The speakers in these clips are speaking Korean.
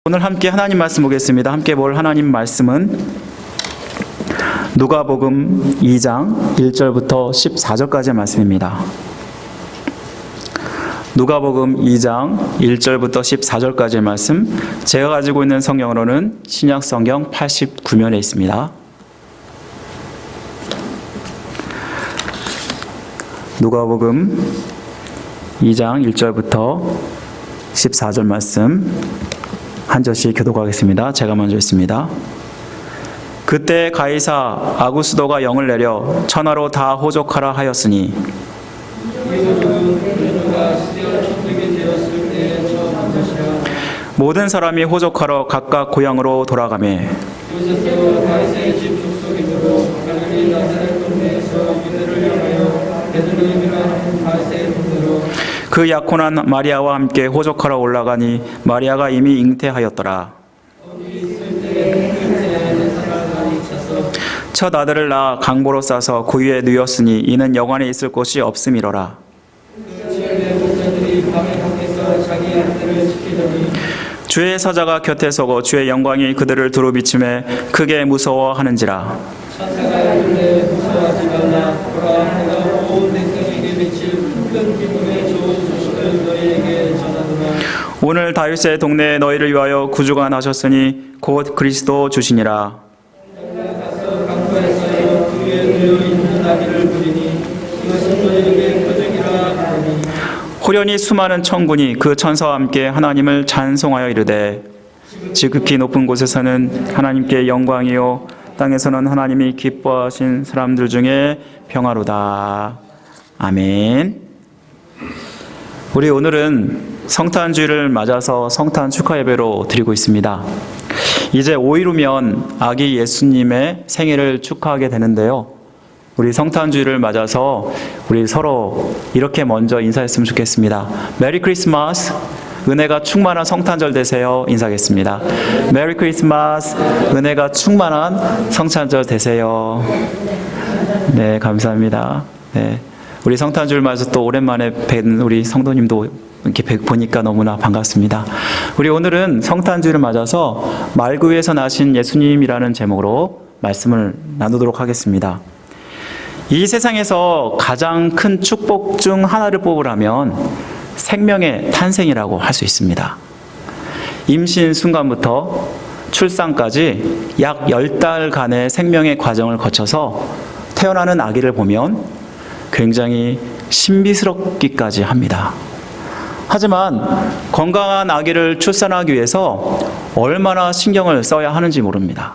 오늘 함께 하나님 말씀 보겠습니다. 함께 볼 하나님 말씀은 누가복음 2장 1절부터 14절까지의 말씀입니다. 누가복음 2장 1절부터 14절까지의 말씀, 제가 가지고 있는 성경으로는 신약성경 89면에 있습니다. 누가복음 2장 1절부터 14절 말씀 한 절씩 교독하겠습니다. 제가 먼저 읽습니다. 그때 가이사 아구스도가 영을 내려 천하로 다 호족하라 하였으니 모든 사람이 호족하러 각각 고향으로 돌아가매 그 약혼한 마리아와 함께 호족하러 올라가니 마리아가 이미 잉태하였더라. 첫 아들을 낳아 강보로 싸서 구유에 누였으니 이는 여관에 있을 곳이 없음이로라. 주의 사자가 곁에 서고 주의 영광이 그들을 두루 비추매 크게 무서워하는지라. 오늘 다윗의 동네에 너희를 위하여 구주가 나셨으니 곧 그리스도 주시니라. 호련히 수많은 천군이 그 천사와 함께 하나님을 찬송하여 이르되 지극히 높은 곳에서는 하나님께 영광이요 땅에서는 하나님이 기뻐하신 사람들 중에 평화로다. 아멘. 우리 오늘은 성탄주일을 맞아서 성탄 축하 예배로 드리고 있습니다. 이제 5일 후면 아기 예수님의 생일을 축하하게 되는데요. 우리 성탄주일을 맞아서 우리 서로 이렇게 먼저 인사했으면 좋겠습니다. 메리 크리스마스, 은혜가 충만한 성탄절 되세요. 인사하겠습니다. 메리 크리스마스, 은혜가 충만한 성탄절 되세요. 네, 감사합니다. 네, 우리 성탄주일 맞아서 또 오랜만에 뵌 우리 성도님도 이렇게 보니까 너무나 반갑습니다. 우리 오늘은 성탄주일을 맞아서 말구 위에서 나신 예수님이라는 제목으로 말씀을 나누도록 하겠습니다. 이 세상에서 가장 큰 축복 중 하나를 뽑으라면 생명의 탄생이라고 할 수 있습니다. 임신 순간부터 출산까지 약 10달간의 생명의 과정을 거쳐서 태어나는 아기를 보면 굉장히 신비스럽기까지 합니다. 하지만 건강한 아기를 출산하기 위해서 얼마나 신경을 써야 하는지 모릅니다.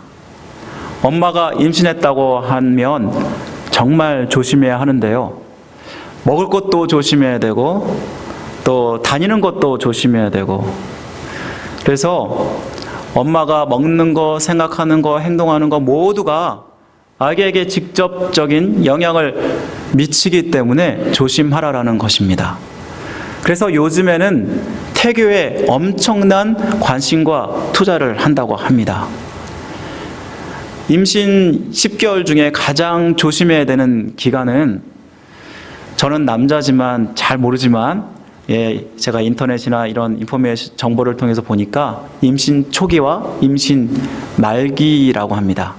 엄마가 임신했다고 하면 정말 조심해야 하는데요. 먹을 것도 조심해야 되고 또 다니는 것도 조심해야 되고, 그래서 엄마가 먹는 거, 생각하는 거, 행동하는 거 모두가 아기에게 직접적인 영향을 미치기 때문에 조심하라라는 것입니다. 그래서 요즘에는 태교에 엄청난 관심과 투자를 한다고 합니다. 임신 10개월 중에 가장 조심해야 되는 기간은, 저는 남자지만 잘 모르지만 제가 인터넷이나 이런 인포메이션 정보를 통해서 보니까 임신 초기와 임신 말기라고 합니다.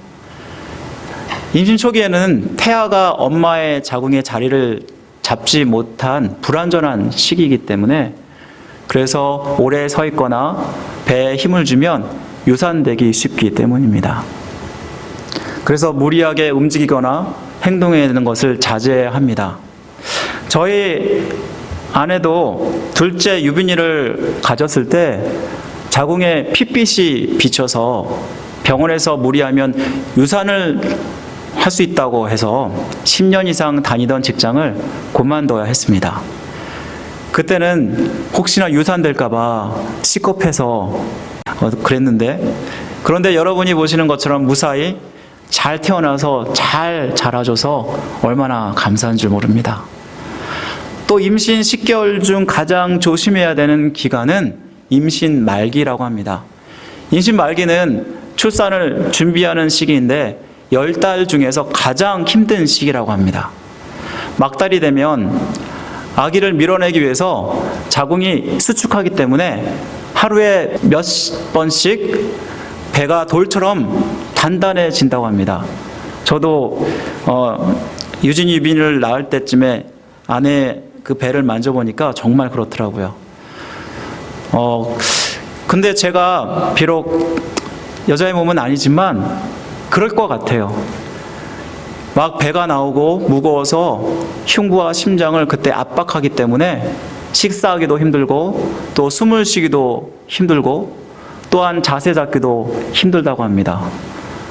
임신 초기에는 태아가 엄마의 자궁의 자리를 잡지 못한 불완전한 시기이기 때문에, 그래서 오래 서 있거나 배에 힘을 주면 유산되기 쉽기 때문입니다. 그래서 무리하게 움직이거나 행동해야 되는 것을 자제해야 합니다. 저희 아내도 둘째 유빈이를 가졌을 때 자궁에 핏빛이 비쳐서 병원에서 무리하면 유산을 할 수 있다고 해서 10년 이상 다니던 직장을 그만둬야 했습니다. 그때는 혹시나 유산될까 봐 시겁해서 그랬는데, 그런데 여러분이 보시는 것처럼 무사히 잘 태어나서 잘 자라줘서 얼마나 감사한 줄 모릅니다. 또 임신 10개월 중 가장 조심해야 되는 기간은 임신 말기라고 합니다. 임신 말기는 출산을 준비하는 시기인데 10달 중에서 가장 힘든 시기라고 합니다. 막달이 되면 아기를 밀어내기 위해서 자궁이 수축하기 때문에 하루에 몇 번씩 배가 돌처럼 단단해진다고 합니다. 저도 유진이 유빈을 낳을 때쯤에 아내 그 배를 만져보니까 정말 그렇더라고요. 근데 제가 비록 여자의 몸은 아니지만 그럴 것 같아요. 막 배가 나오고 무거워서 흉부와 심장을 그때 압박하기 때문에 식사하기도 힘들고 또 숨을 쉬기도 힘들고 또한 자세 잡기도 힘들다고 합니다.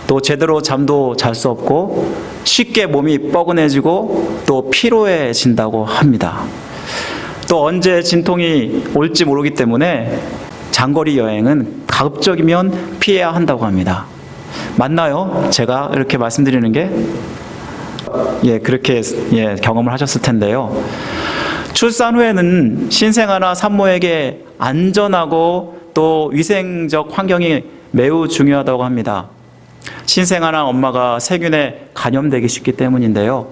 또 제대로 잠도 잘 수 없고 쉽게 몸이 뻐근해지고 또 피로해진다고 합니다. 또 언제 진통이 올지 모르기 때문에 장거리 여행은 가급적이면 피해야 한다고 합니다. 맞나요? 제가 이렇게 말씀드리는 게? 그렇게 경험을 하셨을 텐데요. 출산 후에는 신생아나 산모에게 안전하고 또 위생적 환경이 매우 중요하다고 합니다. 신생아나 엄마가 세균에 감염되기 쉽기 때문인데요.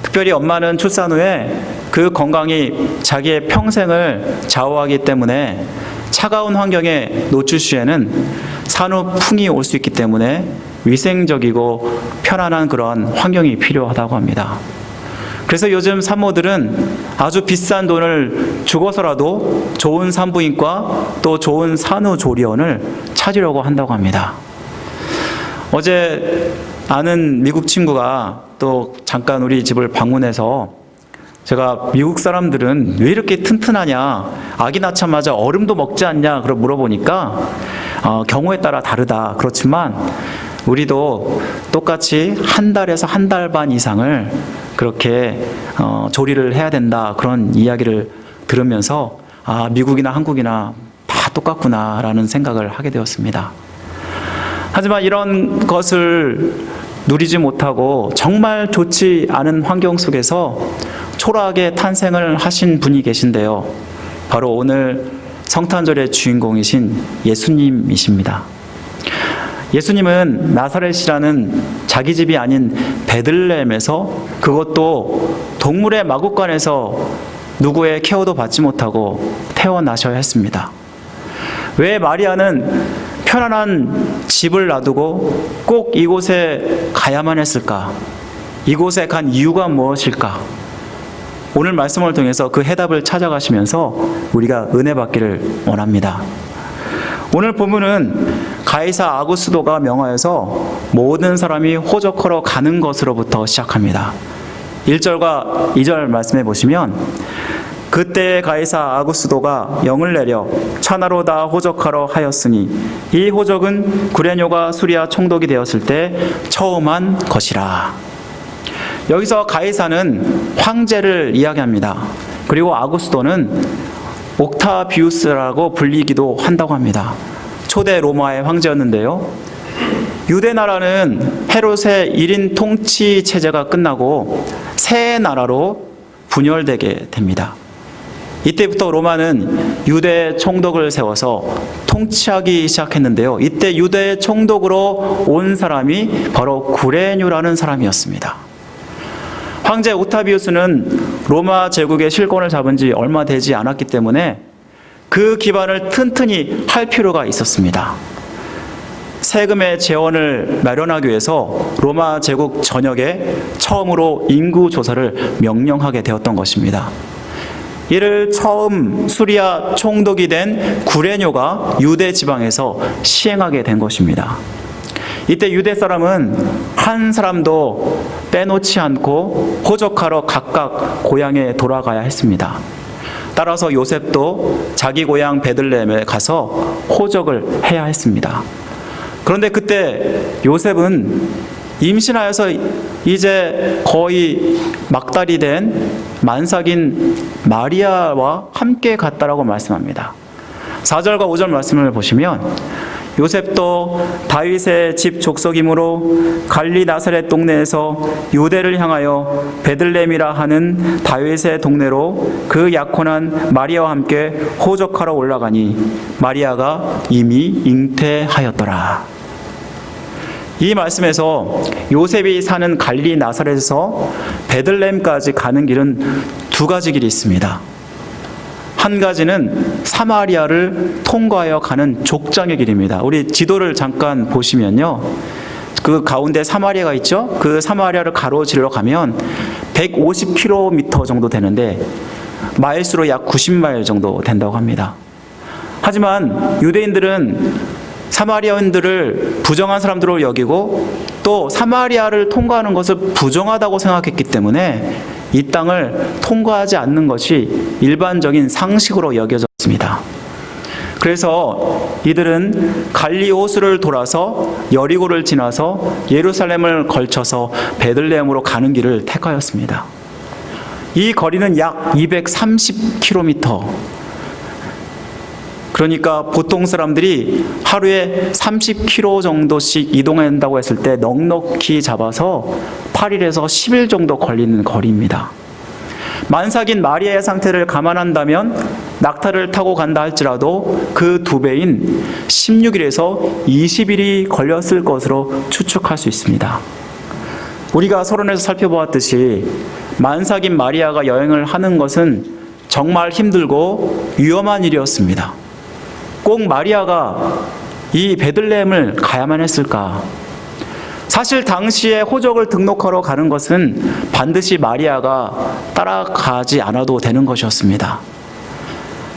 특별히 엄마는 출산 후에 그 건강이 자기의 평생을 좌우하기 때문에 차가운 환경에 노출 시에는 산후풍이 올 수 있기 때문에 위생적이고 편안한 그런 환경이 필요하다고 합니다. 그래서 요즘 산모들은 아주 비싼 돈을 주고서라도 좋은 산부인과 또 좋은 산후조리원을 찾으려고 한다고 합니다. 어제 아는 미국 친구가 또 잠깐 우리 집을 방문해서 제가 미국 사람들은 왜 이렇게 튼튼하냐, 아기 낳자마자 얼음도 먹지 않냐 물어보니까 경우에 따라 다르다. 그렇지만 우리도 똑같이 한 달에서 한 달 반 이상을 그렇게 조리를 해야 된다, 그런 이야기를 들으면서 미국이나 한국이나 다 똑같구나라는 생각을 하게 되었습니다. 하지만 이런 것을 누리지 못하고 정말 좋지 않은 환경 속에서 초라하게 탄생을 하신 분이 계신데요. 바로 오늘 성탄절의 주인공이신 예수님이십니다. 예수님은 나사렛이라는 자기 집이 아닌 베들레헴에서, 그것도 동물의 마구간에서 누구의 케어도 받지 못하고 태어나셔야 했습니다. 왜 마리아는 편안한 집을 놔두고 꼭 이곳에 가야만 했을까? 이곳에 간 이유가 무엇일까? 오늘 말씀을 통해서 그 해답을 찾아가시면서 우리가 은혜 받기를 원합니다. 오늘 본문은 가이사 아구스도가 명하여서 모든 사람이 호적하러 가는 것으로부터 시작합니다. 1절과 2절 말씀해 보시면, 그때 가이사 아구스도가 영을 내려 천하로 다 호적하러 하였으니 이 호적은 구레뇨가 수리아 총독이 되었을 때 처음 한 것이라. 여기서 가이사는 황제를 이야기합니다. 그리고 아구스도는 옥타비우스라고 불리기도 한다고 합니다. 초대 로마의 황제였는데요. 유대 나라는 헤롯의 1인 통치 체제가 끝나고 새 나라로 분열되게 됩니다. 이때부터 로마는 유대 총독을 세워서 통치하기 시작했는데요. 이때 유대 총독으로 온 사람이 바로 구레뇨라는 사람이었습니다. 황제 옥타비우스는 로마 제국의 실권을 잡은 지 얼마 되지 않았기 때문에 그 기반을 튼튼히 할 필요가 있었습니다. 세금의 재원을 마련하기 위해서 로마 제국 전역에 처음으로 인구 조사를 명령하게 되었던 것입니다. 이를 처음 수리아 총독이 된 구레뇨가 유대 지방에서 시행하게 된 것입니다. 이때 유대 사람은 한 사람도 빼놓지 않고 호적하러 각각 고향에 돌아가야 했습니다. 따라서 요셉도 자기 고향 베들레헴에 가서 호적을 해야 했습니다. 그런데 그때 요셉은 임신하여서 이제 거의 막달이 된 만삭인 마리아와 함께 갔다라고 말씀합니다. 4절과 5절 말씀을 보시면, 요셉도 다윗의 집 족속이므로 갈리 나사렛 동네에서 유대를 향하여 베들레헴이라 하는 다윗의 동네로 그 약혼한 마리아와 함께 호적하러 올라가니 마리아가 이미 잉태하였더라. 이 말씀에서 요셉이 사는 갈리 나사렛에서 베들레헴까지 가는 길은 두 가지 길이 있습니다. 한 가지는 사마리아를 통과하여 가는 족장의 길입니다. 우리 지도를 잠깐 보시면요. 그 가운데 사마리아가 있죠. 그 사마리아를 가로질러 가면 150km 정도 되는데 마일수로 약 90마일 정도 된다고 합니다. 하지만 유대인들은 사마리아인들을 부정한 사람들로 여기고 또 사마리아를 통과하는 것을 부정하다고 생각했기 때문에 이 땅을 통과하지 않는 것이 일반적인 상식으로 여겨졌습니다. 그래서 이들은 갈리 호수를 돌아서 여리고를 지나서 예루살렘을 걸쳐서 베들레헴으로 가는 길을 택하였습니다. 이 거리는 약 230km. 그러니까 보통 사람들이 하루에 30km 정도씩 이동한다고 했을 때 넉넉히 잡아서 8일에서 10일 정도 걸리는 거리입니다. 만삭인 마리아의 상태를 감안한다면 낙타를 타고 간다 할지라도 그 2배인 16일에서 20일이 걸렸을 것으로 추측할 수 있습니다. 우리가 서론에서 살펴보았듯이 만삭인 마리아가 여행을 하는 것은 정말 힘들고 위험한 일이었습니다. 꼭 마리아가 이 베들레헴을 가야만 했을까? 사실 당시에 호적을 등록하러 가는 것은 반드시 마리아가 따라가지 않아도 되는 것이었습니다.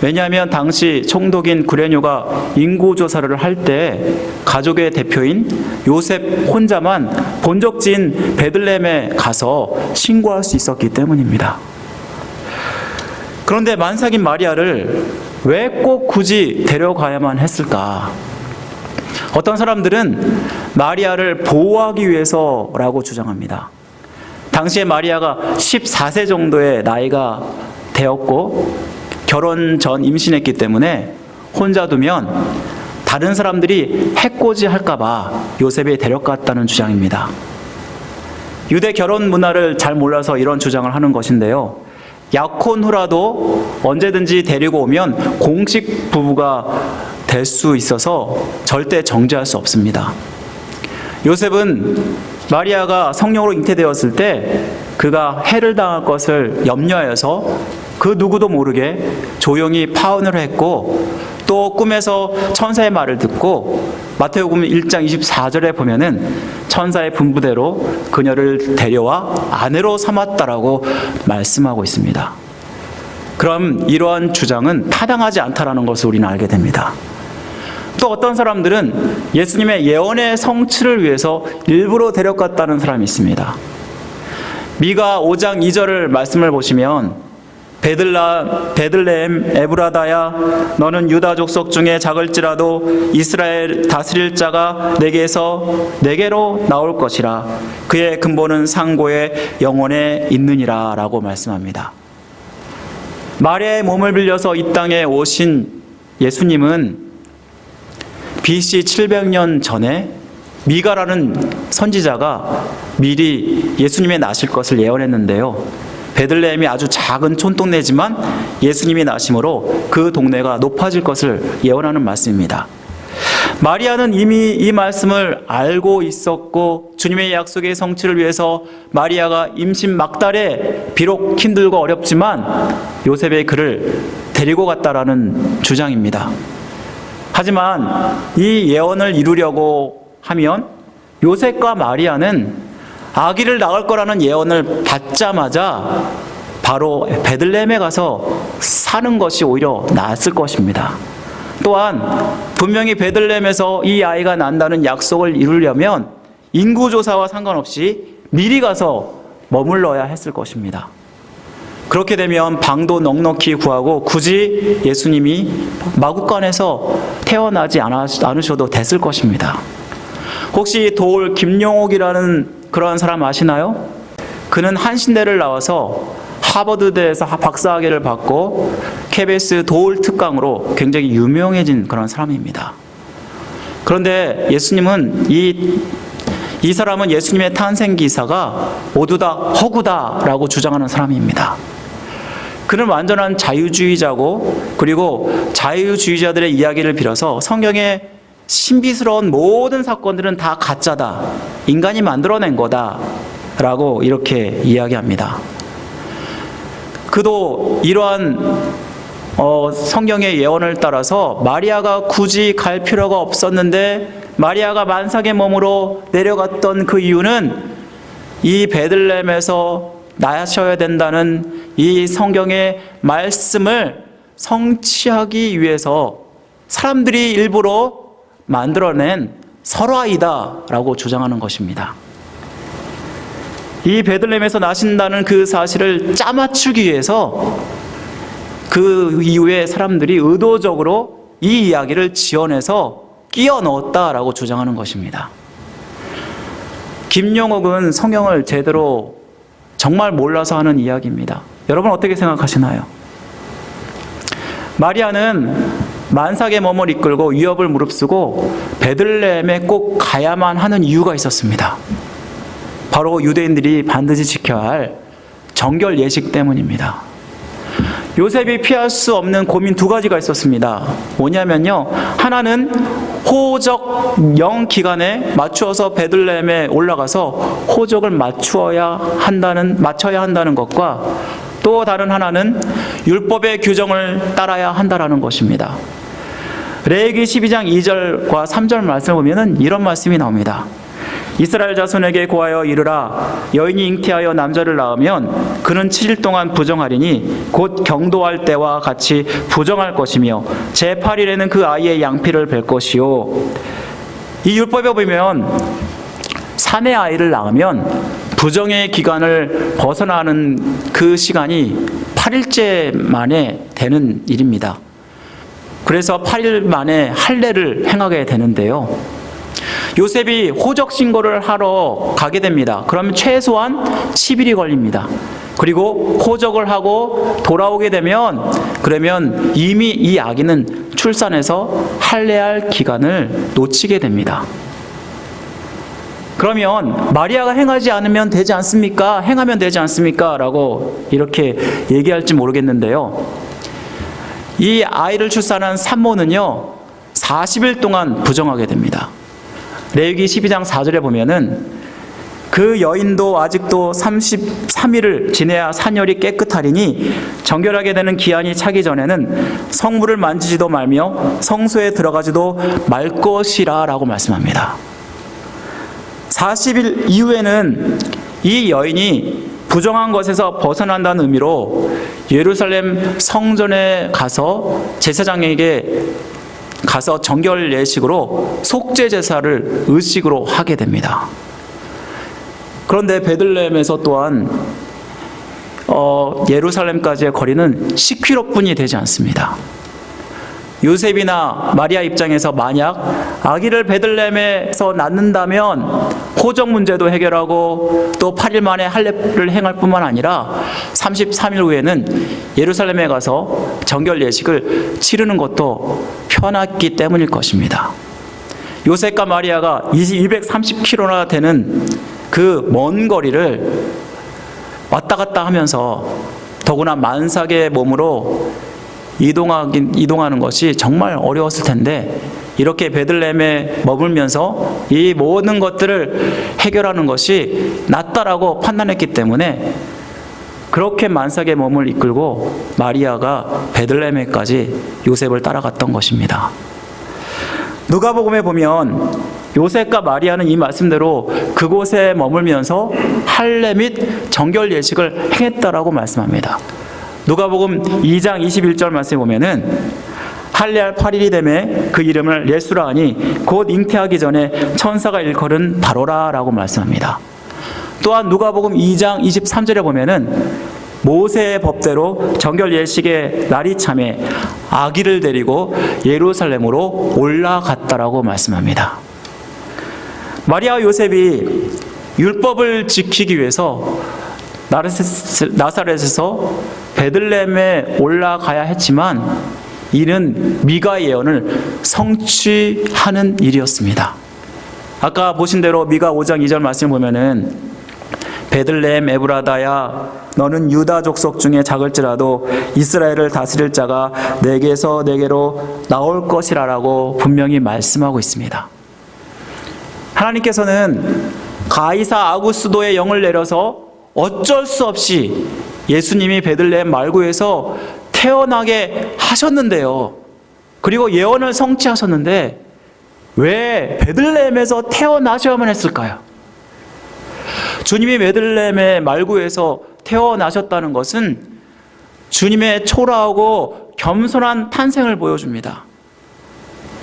왜냐하면 당시 총독인 구레뇨가 인구조사를 할 때 가족의 대표인 요셉 혼자만 본적지인 베들레헴에 가서 신고할 수 있었기 때문입니다. 그런데 만삭인 마리아를 왜 꼭 굳이 데려가야만 했을까? 어떤 사람들은 마리아를 보호하기 위해서라고 주장합니다. 당시에 마리아가 14세 정도의 나이가 되었고 결혼 전 임신했기 때문에 혼자 두면 다른 사람들이 해코지 할까봐 요셉이 데려갔다는 주장입니다. 유대 결혼 문화를 잘 몰라서 이런 주장을 하는 것인데요. 약혼 후라도 언제든지 데리고 오면 공식 부부가 될 수 있어서 절대 정죄할 수 없습니다. 요셉은 마리아가 성령으로 잉태되었을 때 그가 해를 당할 것을 염려하여서 그 누구도 모르게 조용히 파혼을 했고 또 꿈에서 천사의 말을 듣고 마태복음 1장 24절에 보면은 천사의 분부대로 그녀를 데려와 아내로 삼았다라고 말씀하고 있습니다. 그럼 이러한 주장은 타당하지 않다라는 것을 우리는 알게 됩니다. 또 어떤 사람들은 예수님의 예언의 성취를 위해서 일부러 데려갔다는 사람이 있습니다. 미가 5장 2절을 말씀을 보시면 베들레헴 에브라다야 너는 유다 족속 중에 작을지라도 이스라엘 다스릴 자가 내게로 나올 것이라 그의 근본은 상고의 영원에 있느니라 라고 말씀합니다. 마리아의 몸을 빌려서 이 땅에 오신 예수님은 BC 700년 전에 미가라는 선지자가 미리 예수님의 나실 것을 예언했는데요. 베들레헴이 아주 작은 촌동네지만 예수님이 나심으로 그 동네가 높아질 것을 예언하는 말씀입니다. 마리아는 이미 이 말씀을 알고 있었고 주님의 약속의 성취를 위해서 마리아가 임신 막달에 비록 힘들고 어렵지만 요셉의 그를 데리고 갔다라는 주장입니다. 하지만 이 예언을 이루려고 하면 요셉과 마리아는 아기를 낳을 거라는 예언을 받자마자 바로 베들레헴에 가서 사는 것이 오히려 나았을 것입니다. 또한 분명히 베들레헴에서 이 아이가 난다는 약속을 이루려면 인구조사와 상관없이 미리 가서 머물러야 했을 것입니다. 그렇게 되면 방도 넉넉히 구하고 굳이 예수님이 마구간에서 태어나지 않으셔도 됐을 것입니다. 혹시 도울 김용옥이라는 그런 사람 아시나요? 그는 한신대를 나와서 하버드대에서 박사학위를 받고 KBS 도울 특강으로 굉장히 유명해진 그런 사람입니다. 그런데 예수님은 이 사람은 예수님의 탄생 기사가 모두 다 허구다라고 주장하는 사람입니다. 그는 완전한 자유주의자고 그리고 자유주의자들의 이야기를 빌어서 성경의 신비스러운 모든 사건들은 다 가짜다. 인간이 만들어낸 거다. 라고 이렇게 이야기합니다. 그도 이러한 성경의 예언을 따라서 마리아가 굳이 갈 필요가 없었는데 마리아가 만삭의 몸으로 내려갔던 그 이유는 이 베들레헴에서 나셔야 된다는 이 성경의 말씀을 성취하기 위해서 사람들이 일부러 만들어낸 설화이다라고 주장하는 것입니다. 이 베들레헴에서 나신다는 그 사실을 짜맞추기 위해서 그 이후에 사람들이 의도적으로 이 이야기를 지어내서 끼워 넣었다라고 주장하는 것입니다. 김용옥은 성경을 제대로 정말 몰라서 하는 이야기입니다. 여러분 어떻게 생각하시나요? 마리아는 만삭의 몸을 이끌고 위협을 무릅쓰고 베들레헴에 꼭 가야만 하는 이유가 있었습니다. 바로 유대인들이 반드시 지켜야 할 정결 예식 때문입니다. 요셉이 피할 수 없는 고민 두 가지가 있었습니다. 뭐냐면요, 하나는 호적 기간에 맞추어서 베들레헴에 올라가서 호적을 맞춰야 한다는 것과 또 다른 하나는 율법의 규정을 따라야 한다는 것입니다. 레위기 12장 2절과 3절 말씀을 보면 이런 말씀이 나옵니다. 이스라엘 자손에게 고하여 이르라, 여인이 잉태하여 남자를 낳으면 그는 7일 동안 부정하리니 곧 경도할 때와 같이 부정할 것이며 제8일에는 그 아이의 양피를 벨 것이요. 이 율법에 보면 산의 아이를 낳으면 부정의 기간을 벗어나는 그 시간이 8일째 만에 되는 일입니다. 그래서 8일 만에 할례를 행하게 되는데요. 요셉이 호적 신고를 하러 가게 됩니다. 그러면 최소한 10일이 걸립니다. 그리고 호적을 하고 돌아오게 되면 그러면 이미 이 아기는 출산해서 할례할 기간을 놓치게 됩니다. 그러면 마리아가 행하지 않으면 되지 않습니까? 행하면 되지 않습니까? 라고 이렇게 얘기할지 모르겠는데요. 이 아이를 출산한 산모는요 40일 동안 부정하게 됩니다. 레위기 12장 4절에 보면은 그 여인도 아직도 33일을 지내야 산열이 깨끗하리니 정결하게 되는 기한이 차기 전에는 성물을 만지지도 말며 성소에 들어가지도 말 것이라 라고 말씀합니다. 40일 이후에는 이 여인이 부정한 것에서 벗어난다는 의미로 예루살렘 성전에 가서 제사장에게 가서 정결 예식으로 속죄 제사를 의식으로 하게 됩니다. 그런데 베들레헴에서 또한 예루살렘까지의 거리는 10km뿐이 되지 않습니다. 요셉이나 마리아 입장에서 만약 아기를 베들레헴에서 낳는다면 호적 문제도 해결하고 또 8일 만에 할례를 행할 뿐만 아니라 33일 후에는 예루살렘에 가서 정결 예식을 치르는 것도 편했기 때문일 것입니다. 요셉과 마리아가 230km나 되는 그 먼 거리를 왔다 갔다 하면서 더구나 만삭의 몸으로 이동하는 것이 정말 어려웠을 텐데 이렇게 베들레헴에 머물면서 이 모든 것들을 해결하는 것이 낫다라고 판단했기 때문에 그렇게 만삭의 몸을 이끌고 마리아가 베들레헴에까지 요셉을 따라갔던 것입니다. 누가복음에 보면 요셉과 마리아는 이 말씀대로 그곳에 머물면서 할례 및 정결 예식을 행했다라고 말씀합니다. 누가복음 2장 21절 말씀에 보면은 할례할 8일이 되매 그 이름을 예수라 하니 곧 잉태하기 전에 천사가 일컬은 바로라 라고 말씀합니다. 또한 누가복음 2장 23절에 보면은 모세의 법대로 정결 예식의 날이 참에 아기를 데리고 예루살렘으로 올라갔다라고 말씀합니다. 마리아와 요셉이 율법을 지키기 위해서 나사렛에서 베들레헴에 올라가야 했지만 이는 미가의 예언을 성취하는 일이었습니다. 아까 보신 대로 미가 5장 2절 말씀을 보면은 베들레헴 에브라다야 너는 유다 족속 중에 작을지라도 이스라엘을 다스릴 자가 내게서 내게로 나올 것이라라고 분명히 말씀하고 있습니다. 하나님께서는 가이사 아구스도의 영을 내려서 어쩔 수 없이 예수님이 베들레헴 말구에서 태어나게 하셨는데요. 그리고 예언을 성취하셨는데 왜 베들레헴에서 태어나셔야만 했을까요? 주님이 베들레헴의 말구에서 태어나셨다는 것은 주님의 초라하고 겸손한 탄생을 보여줍니다.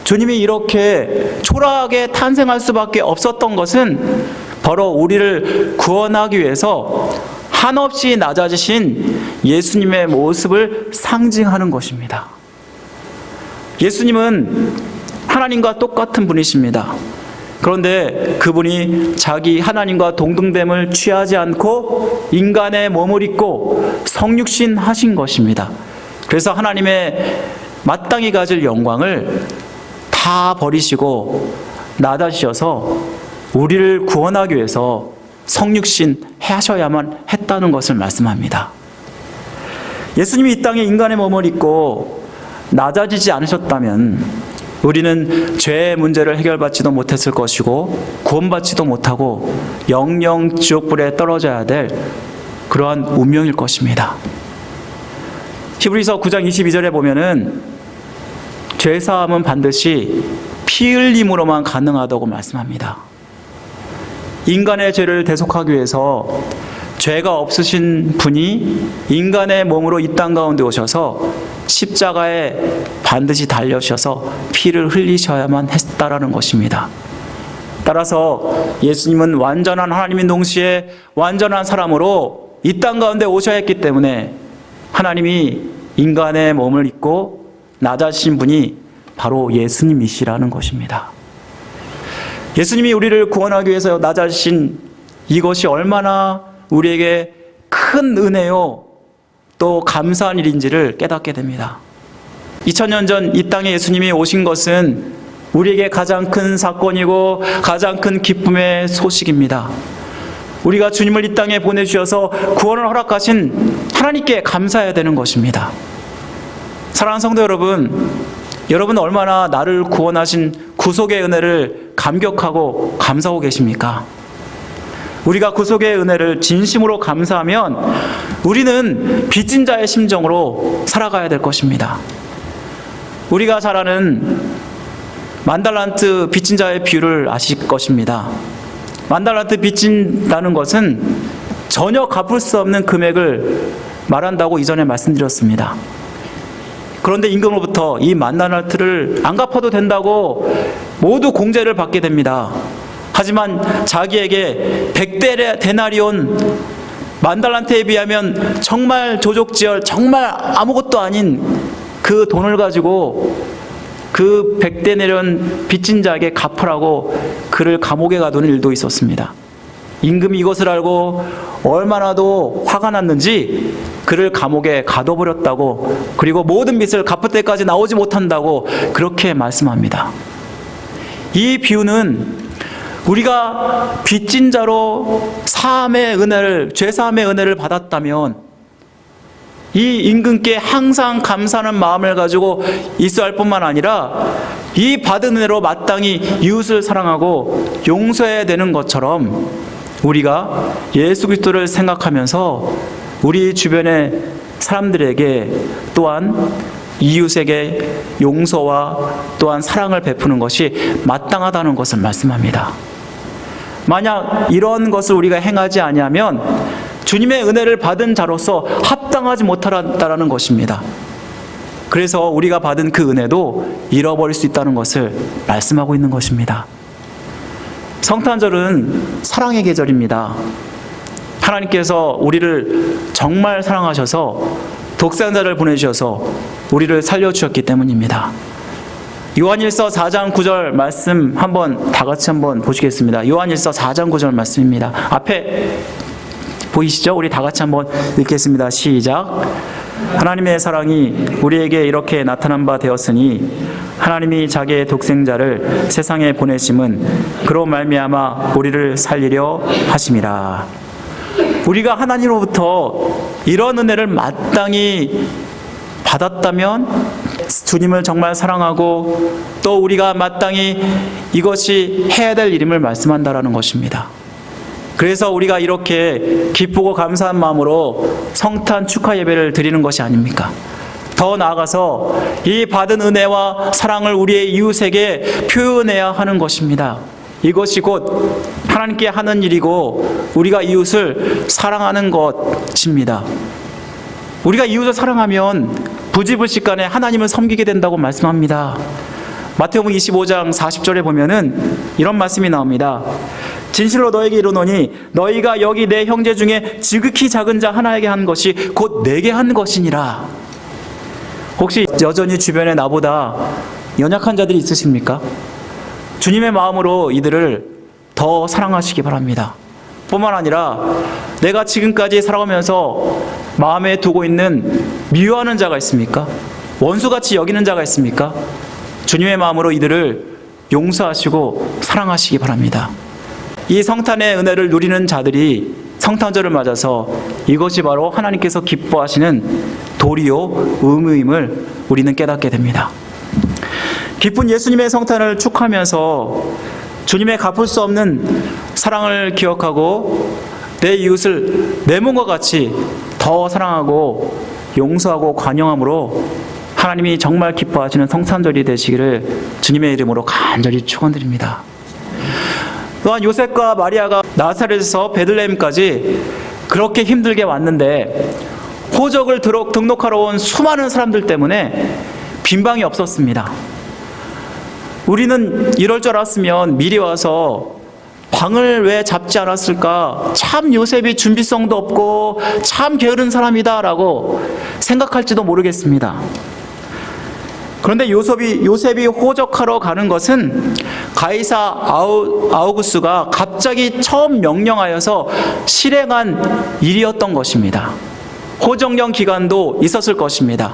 주님이 이렇게 초라하게 탄생할 수밖에 없었던 것은 바로 우리를 구원하기 위해서 한없이 낮아지신 예수님의 모습을 상징하는 것입니다. 예수님은 하나님과 똑같은 분이십니다. 그런데 그분이 자기 하나님과 동등됨을 취하지 않고 인간의 몸을 입고 성육신 하신 것입니다. 그래서 하나님의 마땅히 가질 영광을 다 버리시고 낮아지셔서 우리를 구원하기 위해서 성육신 하셔야만 했다는 것을 말씀합니다. 예수님이 이 땅에 인간의 몸을 입고 낮아지지 않으셨다면 우리는 죄의 문제를 해결받지도 못했을 것이고 구원받지도 못하고 영영 지옥불에 떨어져야 될 그러한 운명일 것입니다. 히브리서 9장 22절에 보면은 죄사함은 반드시 피 흘림으로만 가능하다고 말씀합니다. 인간의 죄를 대속하기 위해서 죄가 없으신 분이 인간의 몸으로 이 땅 가운데 오셔서 십자가에 반드시 달려셔서 피를 흘리셔야만 했다라는 것입니다. 따라서 예수님은 완전한 하나님인 동시에 완전한 사람으로 이 땅 가운데 오셔야 했기 때문에 하나님이 인간의 몸을 입고 낮아지신 분이 바로 예수님이시라는 것입니다. 예수님이 우리를 구원하기 위해서 낮아지신 이것이 얼마나 우리에게 큰 은혜요 또 감사한 일인지를 깨닫게 됩니다. 2000년 전 이 땅에 예수님이 오신 것은 우리에게 가장 큰 사건이고 가장 큰 기쁨의 소식입니다. 우리가 주님을 이 땅에 보내주셔서 구원을 허락하신 하나님께 감사해야 되는 것입니다. 사랑하는 성도 여러분, 여러분 얼마나 나를 구원하신 구속의 은혜를 감격하고 감사하고 계십니까? 우리가 구속의 은혜를 진심으로 감사하면 우리는 빚진 자의 심정으로 살아가야 될 것입니다. 우리가 잘 아는 만달란트 빚진 자의 비유를 아실 것입니다. 만달란트 빚진다는 것은 전혀 갚을 수 없는 금액을 말한다고 이전에 말씀드렸습니다. 그런데 임금으로부터 이 만달란트를 안 갚아도 된다고 모두 공제를 받게 됩니다. 하지만 자기에게 100데나리온 만달란트에 비하면 정말 조족지열, 정말 아무것도 아닌 그 돈을 가지고 그 100데나리온 빚진 자에게 갚으라고 그를 감옥에 가두는 일도 있었습니다. 임금이 이것을 알고 얼마나도 화가 났는지 그를 감옥에 가둬버렸다고, 그리고 모든 빚을 갚을 때까지 나오지 못한다고 그렇게 말씀합니다. 이 비유는 우리가 빚진 자로 사함의 은혜를, 죄사함의 은혜를 받았다면 이 임금께 항상 감사하는 마음을 가지고 있어야 할 뿐만 아니라 이 받은 은혜로 마땅히 이웃을 사랑하고 용서해야 되는 것처럼 우리가 예수 그리스도를 생각하면서 우리 주변의 사람들에게 또한 이웃에게 용서와 또한 사랑을 베푸는 것이 마땅하다는 것을 말씀합니다. 만약 이런 것을 우리가 행하지 아니하면 주님의 은혜를 받은 자로서 합당하지 못하다라는 것입니다. 그래서 우리가 받은 그 은혜도 잃어버릴 수 있다는 것을 말씀하고 있는 것입니다. 성탄절은 사랑의 계절입니다. 하나님께서 우리를 정말 사랑하셔서 독생자를 보내주셔서 우리를 살려주셨기 때문입니다. 요한일서 4장 9절 말씀 한번 다 같이 한번 보시겠습니다. 요한일서 4장 9절 말씀입니다. 앞에 보이시죠? 우리 다 같이 한번 읽겠습니다. 시작. 하나님의 사랑이 우리에게 이렇게 나타난 바 되었으니 하나님이 자기의 독생자를 세상에 보내심은 그로 말미암아 우리를 살리려 하심이라. 우리가 하나님으로부터 이런 은혜를 마땅히 받았다면 주님을 정말 사랑하고 또 우리가 마땅히 이것이 해야 될 일임을 말씀한다라는 것입니다. 그래서 우리가 이렇게 기쁘고 감사한 마음으로 성탄 축하 예배를 드리는 것이 아닙니까? 더 나아가서 이 받은 은혜와 사랑을 우리의 이웃에게 표현해야 하는 것입니다. 이것이 곧 하나님께 하는 일이고 우리가 이웃을 사랑하는 것입니다. 우리가 이웃을 사랑하면 부지불식간에 하나님을 섬기게 된다고 말씀합니다. 마태복음 25장 40절에 보면은 이런 말씀이 나옵니다. 진실로 너에게 이르노니 너희가 여기 내 형제 중에 지극히 작은 자 하나에게 한 것이 곧 내게 한 것이니라. 혹시 여전히 주변에 나보다 연약한 자들이 있으십니까? 주님의 마음으로 이들을 더 사랑하시기 바랍니다. 뿐만 아니라 내가 지금까지 살아가면서 마음에 두고 있는 미워하는 자가 있습니까? 원수같이 여기는 자가 있습니까? 주님의 마음으로 이들을 용서하시고 사랑하시기 바랍니다. 이 성탄의 은혜를 누리는 자들이 성탄절을 맞아서 이것이 바로 하나님께서 기뻐하시는 도리요 의무임을 우리는 깨닫게 됩니다. 기쁜 예수님의 성탄을 축하하면서 주님의 갚을 수 없는 사랑을 기억하고 내 이웃을 내 몸과 같이 더 사랑하고 용서하고 관용함으로 하나님이 정말 기뻐하시는 성탄절이 되시기를 주님의 이름으로 간절히 축원드립니다. 또한 요셉과 마리아가 나사렛에서 베들레헴까지 그렇게 힘들게 왔는데 호적을 등록하러 온 수많은 사람들 때문에 빈방이 없었습니다. 우리는 이럴 줄 알았으면 미리 와서 방을 왜 잡지 않았을까? 참 요셉이 준비성도 없고 참 게으른 사람이다라고 생각할지도 모르겠습니다. 그런데 요셉이 호적하러 가는 것은 가이사 아우구스가 갑자기 처음 명령하여서 실행한 일이었던 것입니다. 호정령 기간도 있었을 것입니다.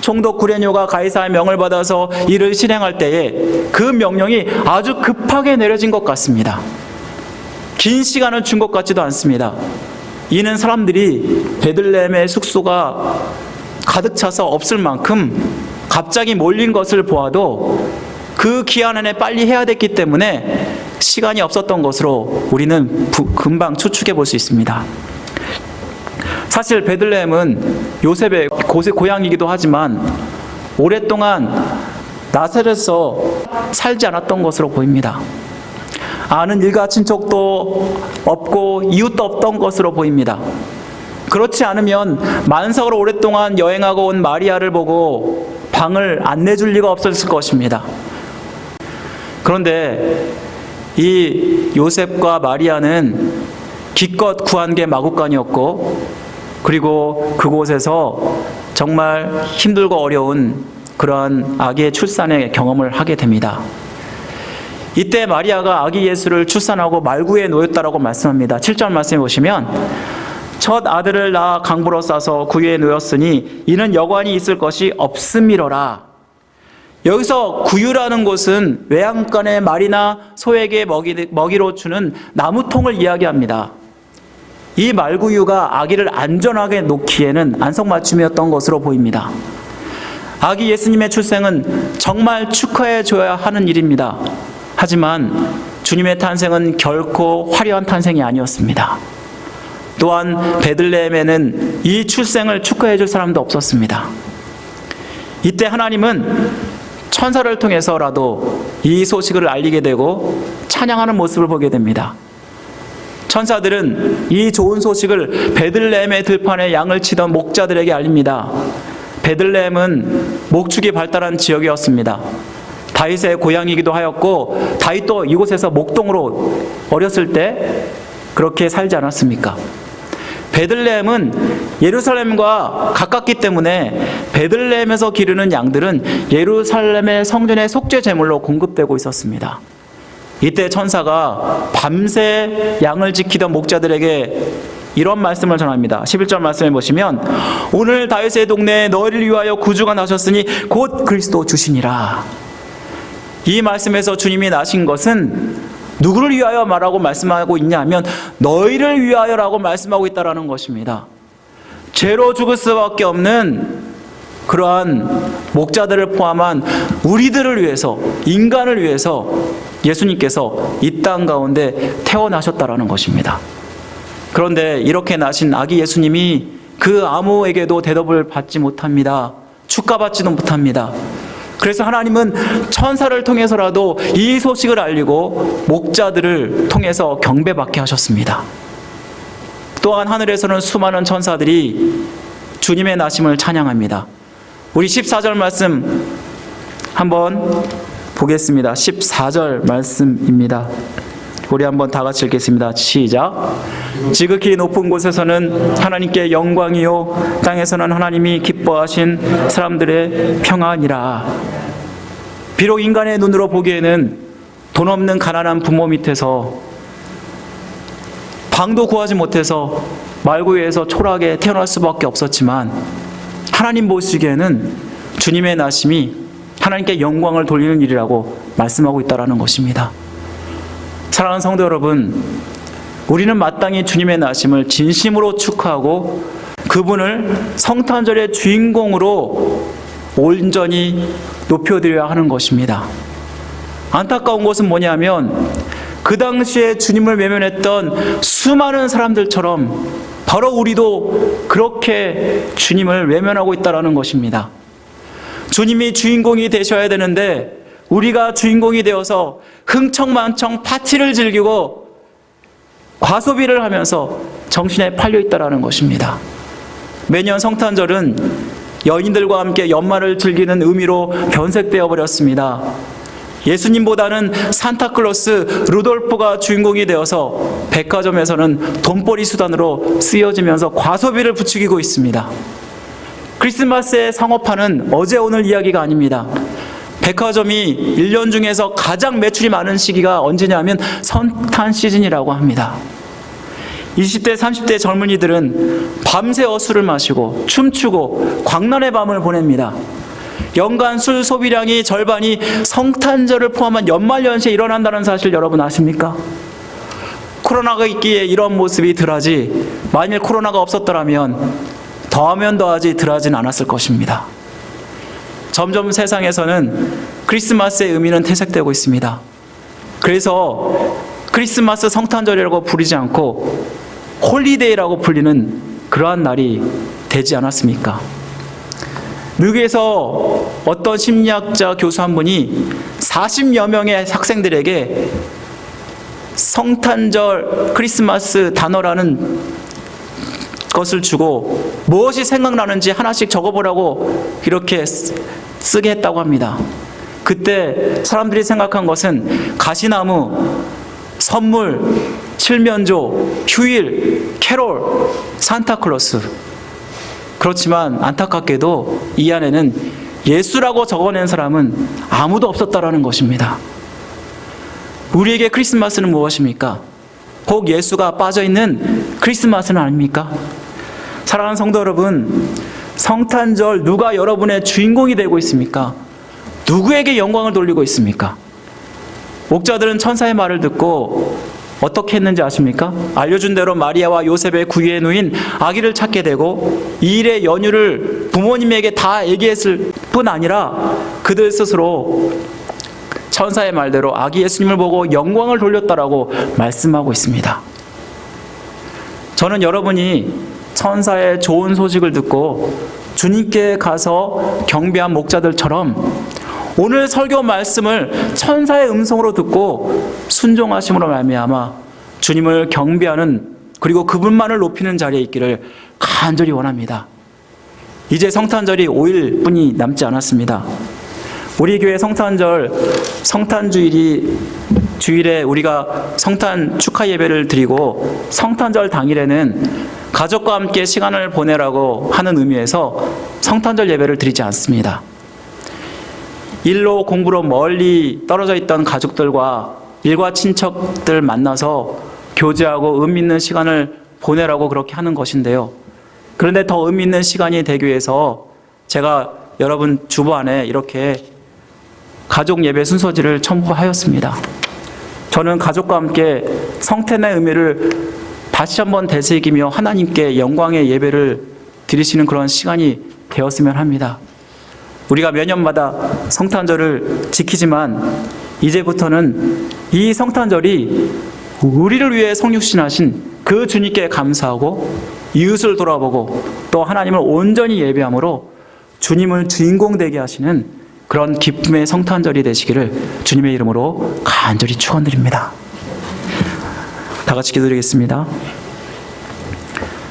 총독 구레뇨가 가이사의 명을 받아서 이를 실행할 때에 그 명령이 아주 급하게 내려진 것 같습니다. 긴 시간을 준 것 같지도 않습니다. 이는 사람들이 베들레헴의 숙소가 가득 차서 없을 만큼 갑자기 몰린 것을 보아도 그 기한 안에 빨리 해야 됐기 때문에 시간이 없었던 것으로 우리는 금방 추측해 볼 수 있습니다. 사실 베들레헴은 요셉의 고향이기도 하지만 오랫동안 나사렛에서 살지 않았던 것으로 보입니다. 아는 일가 친척도 없고 이웃도 없던 것으로 보입니다. 그렇지 않으면 만석으로 오랫동안 여행하고 온 마리아를 보고 방을 안 내줄 리가 없었을 것입니다. 그런데 이 요셉과 마리아는 기껏 구한 게 마구간이었고 그리고 그곳에서 정말 힘들고 어려운 그러한 아기의 출산의 경험을 하게 됩니다. 이때 마리아가 아기 예수를 출산하고 말구에 놓였다라고 말씀합니다. 7절 말씀해 보시면 첫 아들을 낳아 강보로 싸서 구유에 놓였으니 이는 여관이 있을 것이 없음이로라. 여기서 구유라는 곳은 외양간의 말이나 소에게 먹이로 주는 나무통을 이야기합니다. 이 말구유가 아기를 안전하게 놓기에는 안성맞춤이었던 것으로 보입니다. 아기 예수님의 출생은 정말 축하해 줘야 하는 일입니다. 하지만 주님의 탄생은 결코 화려한 탄생이 아니었습니다. 또한 베들레헴에는 이 출생을 축하해 줄 사람도 없었습니다. 이때 하나님은 천사를 통해서라도 이 소식을 알리게 되고 찬양하는 모습을 보게 됩니다. 천사들은 이 좋은 소식을 베들레헴의 들판에 양을 치던 목자들에게 알립니다. 베들레헴은 목축이 발달한 지역이었습니다. 다윗의 고향이기도 하였고 다윗도 이곳에서 목동으로 어렸을 때 그렇게 살지 않았습니까? 베들레헴은 예루살렘과 가깝기 때문에 베들레헴에서 기르는 양들은 예루살렘의 성전의 속죄 제물로 공급되고 있었습니다. 이때 천사가 밤새 양을 지키던 목자들에게 이런 말씀을 전합니다. 11절 말씀해 보시면 오늘 다윗의 동네에 너희를 위하여 구주가 나셨으니 곧 그리스도 주시니라. 이 말씀에서 주님이 나신 것은 누구를 위하여 말씀하고 있냐 하면 너희를 위하여라고 말씀하고 있다라는 것입니다. 죄로 죽을 수밖에 없는 그러한 목자들을 포함한 우리들을 위해서, 인간을 위해서 예수님께서 이 땅 가운데 태어나셨다라는 것입니다. 그런데 이렇게 나신 아기 예수님이 그 아무에게도 대접을 받지 못합니다. 축가받지도 못합니다. 그래서 하나님은 천사를 통해서라도 이 소식을 알리고 목자들을 통해서 경배받게 하셨습니다. 또한 하늘에서는 수많은 천사들이 주님의 나심을 찬양합니다. 우리 14절 말씀 한번 보겠습니다. 14절 말씀입니다. 우리 한번 다 같이 읽겠습니다. 시작. 지극히 높은 곳에서는 하나님께 영광이요 땅에서는 하나님이 기뻐하신 사람들의 평안이라. 비록 인간의 눈으로 보기에는 돈 없는 가난한 부모 밑에서 방도 구하지 못해서 말구유에서 초라하게 태어날 수밖에 없었지만, 하나님 보시기에는 주님의 나심이 하나님께 영광을 돌리는 일이라고 말씀하고 있다는 것입니다. 사랑하는 성도 여러분, 우리는 마땅히 주님의 나심을 진심으로 축하하고 그분을 성탄절의 주인공으로 온전히 높여드려야 하는 것입니다. 안타까운 것은 뭐냐면, 그 당시에 주님을 외면했던 수많은 사람들처럼 바로 우리도 그렇게 주님을 외면하고 있다는 것입니다. 주님이 주인공이 되셔야 되는데 우리가 주인공이 되어서 흥청망청 파티를 즐기고 과소비를 하면서 정신에 팔려 있다는 것입니다. 매년 성탄절은 여인들과 함께 연말을 즐기는 의미로 변색되어 버렸습니다. 예수님보다는 산타클로스, 루돌프가 주인공이 되어서 백화점에서는 돈벌이 수단으로 쓰여지면서 과소비를 부추기고 있습니다. 크리스마스의 상업화는 어제 오늘 이야기가 아닙니다. 백화점이 1년 중에서 가장 매출이 많은 시기가 언제냐면 성탄 시즌이라고 합니다. 20대, 30대 젊은이들은 밤새 술을 마시고 춤추고 광란의 밤을 보냅니다. 연간 술 소비량이 절반이 성탄절을 포함한 연말연시에 일어난다는 사실 여러분 아십니까? 코로나가 있기에 이런 모습이 덜하지, 만일 코로나가 없었더라면 더하면 더하지 덜하진 않았을 것입니다. 점점 세상에서는 크리스마스의 의미는 퇴색되고 있습니다. 그래서 크리스마스 성탄절이라고 부르지 않고 홀리데이라고 불리는 그러한 날이 되지 않았습니까? 미국에서 어떤 심리학자 교수 한 분이 40여 명의 학생들에게 성탄절, 크리스마스 단어라는 것을 주고 무엇이 생각나는지 하나씩 적어보라고 이렇게 쓰게 했다고 합니다. 그때 사람들이 생각한 것은 가시나무, 선물, 칠면조, 휴일, 캐롤, 산타클로스. 그렇지만 안타깝게도 이 안에는 예수라고 적어낸 사람은 아무도 없었다라는 것입니다. 우리에게 크리스마스는 무엇입니까? 꼭 예수가 빠져있는 크리스마스는 아닙니까? 사랑하는 성도 여러분, 성탄절 누가 여러분의 주인공이 되고 있습니까? 누구에게 영광을 돌리고 있습니까? 목자들은 천사의 말을 듣고 어떻게 했는지 아십니까? 알려준 대로 마리아와 요셉의 구유에 누인 아기를 찾게 되고 이 일의 연유를 부모님에게 다 얘기했을 뿐 아니라 그들 스스로 천사의 말대로 아기 예수님을 보고 영광을 돌렸다라고 말씀하고 있습니다. 저는 여러분이 천사의 좋은 소식을 듣고 주님께 가서 경배한 목자들처럼 오늘 설교 말씀을 천사의 음성으로 듣고 순종하심으로 말미암아 주님을 경배하는, 그리고 그분만을 높이는 자리에 있기를 간절히 원합니다. 이제 성탄절이 5일뿐이 남지 않았습니다. 우리 교회 주일에 우리가 성탄 축하 예배를 드리고 성탄절 당일에는 가족과 함께 시간을 보내라고 하는 의미에서 성탄절 예배를 드리지 않습니다. 일로 공부로 멀리 떨어져 있던 가족들과 일과 친척들 만나서 교제하고 의미 있는 시간을 보내라고 그렇게 하는 것인데요. 그런데 더 의미 있는 시간이 되기 위해서 제가 여러분 주보 안에 이렇게 가족 예배 순서지를 첨부하였습니다. 저는 가족과 함께 성탄의 의미를 다시 한번 되새기며 하나님께 영광의 예배를 드리시는 그런 시간이 되었으면 합니다. 우리가 매년마다 성탄절을 지키지만 이제부터는 이 성탄절이 우리를 위해 성육신하신 그 주님께 감사하고 이웃을 돌아보고 또 하나님을 온전히 예배함으로 주님을 주인공 되게 하시는 그런 기쁨의 성탄절이 되시기를 주님의 이름으로 간절히 축원드립니다. 다 같이 기도드리겠습니다.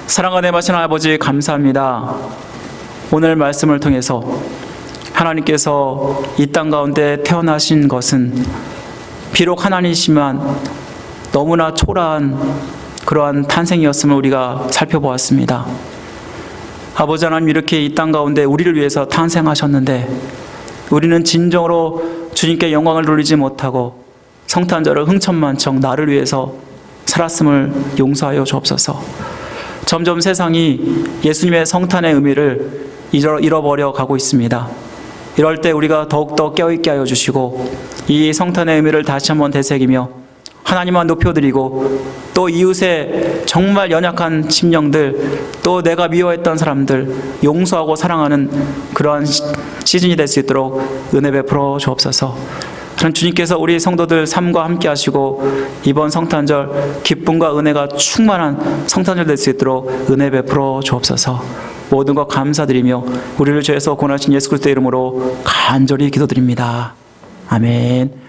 사랑과 내마신 아버지 감사합니다. 오늘 말씀을 통해서 하나님께서 이 땅 가운데 태어나신 것은 비록 하나님이시지만 너무나 초라한 그러한 탄생이었음을 우리가 살펴보았습니다. 아버지 하나님, 이렇게 이 땅 가운데 우리를 위해서 탄생하셨는데 우리는 진정으로 주님께 영광을 돌리지 못하고 성탄절을 흥청만청 나를 위해서 살았음을 용서하여 주옵소서. 점점 세상이 예수님의 성탄의 의미를 잃어버려 가고 있습니다. 이럴 때 우리가 더욱더 깨어있게 하여 주시고 이 성탄의 의미를 다시 한번 되새기며 하나님만 높여드리고 또 이웃의 정말 연약한 심령들, 또 내가 미워했던 사람들 용서하고 사랑하는 그러한 시즌이 될 수 있도록 은혜 베풀어 주옵소서. 그런 주님께서 우리 성도들 삶과 함께 하시고 이번 성탄절 기쁨과 은혜가 충만한 성탄절 될 수 있도록 은혜 베풀어 주옵소서. 모든 것 감사드리며 우리를 죄에서 구원하신 예수 그리스도의 이름으로 간절히 기도드립니다. 아멘.